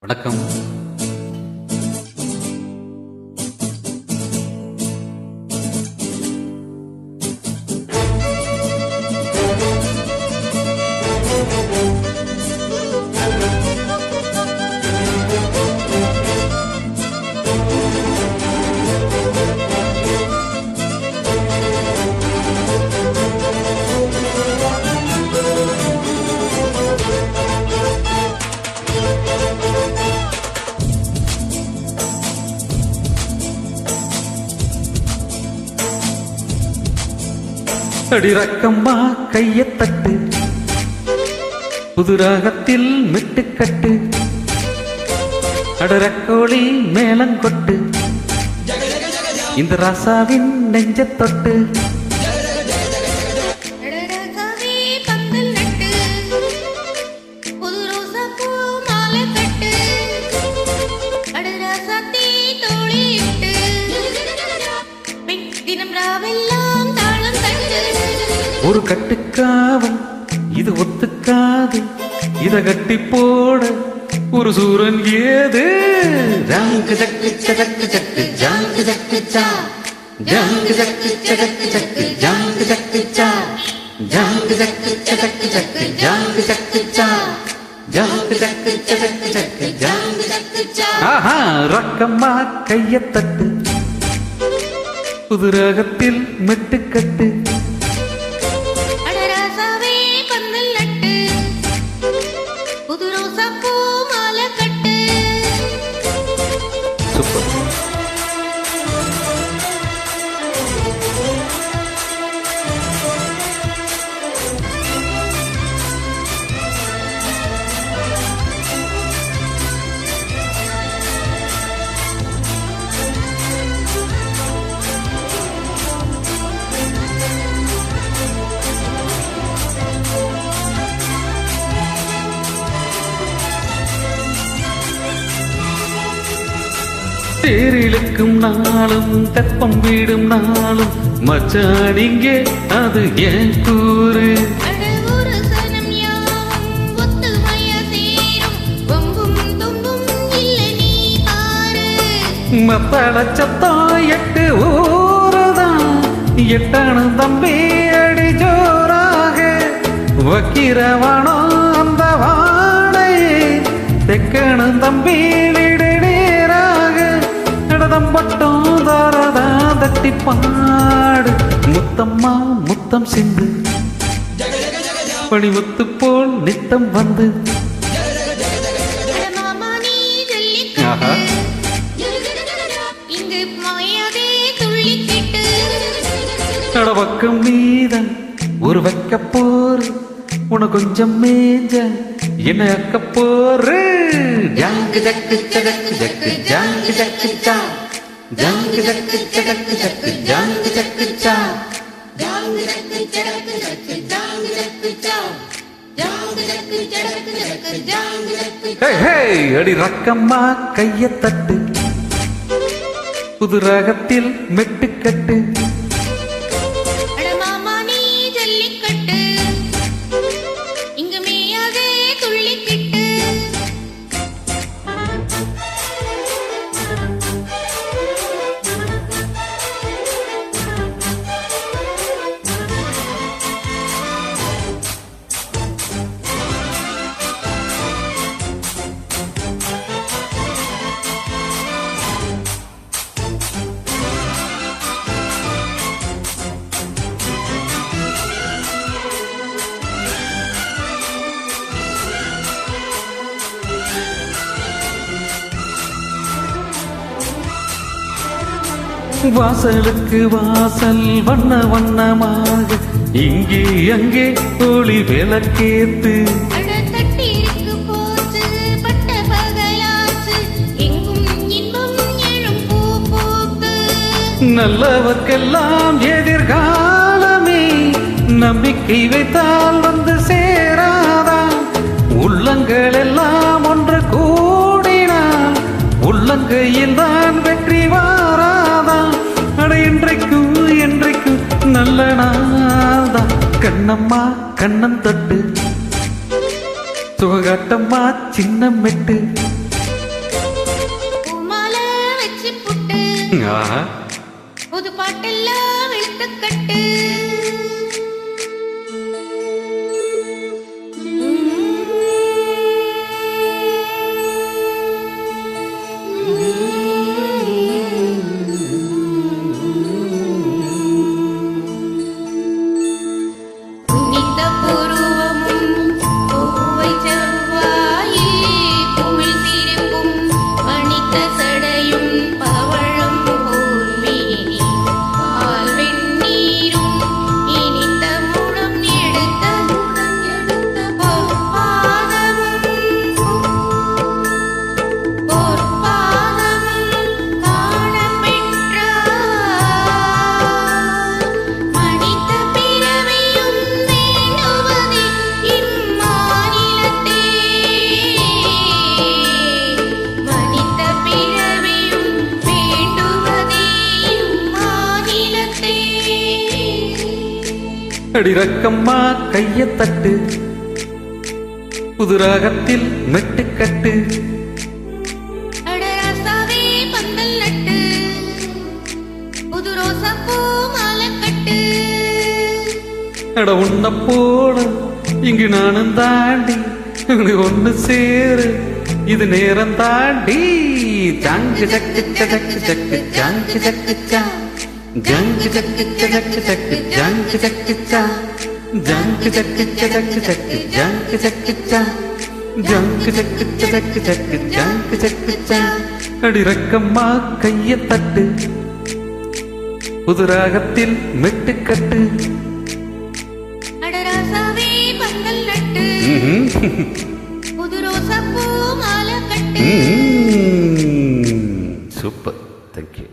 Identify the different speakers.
Speaker 1: வணக்கம். அடிரக்கம்மா கையத்தட்டு, புதுராகத்தில் மெட்டுக்கட்டு, அடரக்கோழி மேலங்கொட்டு, இந்த ராசாவின் நெஞ்சத்தொட்டு. ஒரு கட்டுக்காவல் இது ஒத்துக்காது, இத கட்டி போட ஒரு சூரன் ஏது. ஜாங்கு ஜக்கு சக்கு சக்கு ஜாங்கு ஜக்கு சா, ஜாங்கு ஜக்கு சக்கு சக்கு ஜாங்கு ஜக்கு சா, ஜாங்கு ஜக்கு சக்கு சக்கு ஜாங்கு ஜக்கு சா, ஜாங்கு ஜக்கு சக்கு சக்கு ஜாங்கு ஜக்கு சா. ஆஹா, ரக்கம்மா கையத்தட்டு, புதுராகத்தில் மெட்டுக்கட்டு, தேரிழுக்கும் நாளும் தெப்பம் வீடும் நாளும் மச்சானிங்கே அது ஏன் கூறு. மத்தள சத்தம் எட்டு ஊருதான், எட்டானு தம்பி அடி ஜோராக வக்கிரவானோ அந்த வாடையே, தெக்கணு தம்பி பட்டம் தாரதா தட்டி பாடு. முத்தம்மா முத்தம் சிந்து, பணிமுத்து போல் நித்தம் வந்து, பக்கம் மீதம் ஒரு வைக்க போரு, உன கொஞ்சம் மேஞ்ச என்ன அக்க போரு. ஜாங்கு ஜக்கு சக்கு ஜக்கு ஜாங்கு ஜக்கு சா, ஜாங்கு ஜக்கு சக்கு ஜக்கு ஜாங்கு ஜக்கு சா, ஜாங்கு ஜக்கு சக்கு ஜக்கு ஜாங்கு ஜக்கு சா, ஜாங்கு ஜக்கு சக்கு ஜக்கு ஜாங்கு ஜக்கு. ஹே ஹே, அடி ரக்கம்மா கையத்தட்டு, புதுராகத்தில் மெட்டுக்கட்டு, வாசலுக்கு வாசல் வண்ண வண்ணமாக, இங்கே அங்கே ஒளி விளக்கேத்து, நல்லவர்க்கெல்லாம் எதிர்காலமே, நம்பிக்கை வைத்தால் வந்து சேராதா. உள்ளங்கள் எல்லாம் ஒன்று கூடினால் உள்ளங்கையில் தான் வெற்றி வாராதா. அட இன்றைக்கும் என்றைக்கும் நல்ல நாள்தான். கண்ணம்மா கண்ணம் தொட்டு சுககாட்டம்மா சின்ன மெட்டு ஆஹா
Speaker 2: புது பாட்டெல்லாம் வெளுத்துக்கட்டு
Speaker 1: அடி ரக்கம்மா கைய தட்டு புது ராகத்தில் மெட்டுக்கட்டு
Speaker 2: அடராசாவே பந்தல் நட்டு புது ரோசா பூ மாலை கட்டு
Speaker 1: அட உன்ன போல இங்கு நானும் தாண்டி ஒண்ணு சேரு இது நேரம் தாண்டி ஜங்கு ஜக்கு ஜக்கு ஜக்கு ஜங்கு ஜக்கு ஜா ஜங்கு ஜக்கு ஜக்கு ஜக்கு ஜங்கு ஜக்கு ஜா ஜங்கு ஜக்கு ஜக்கு ஜக்கு ஜங்கு ஜக்கு ஜா ஜங்கு ஜக்கு ஜக்கு ஜக்கு ஜங்கு ஜக்கு ஜா அடி ரக்கம்மா கைய தட்டு புது ராகத்தில் மெட்டுக்கட்டு
Speaker 2: அடராசாவே பந்தல் நட்டு புது ரோசா பூ மாலை கட்டு
Speaker 1: சூப்பர் தேங்க்யூ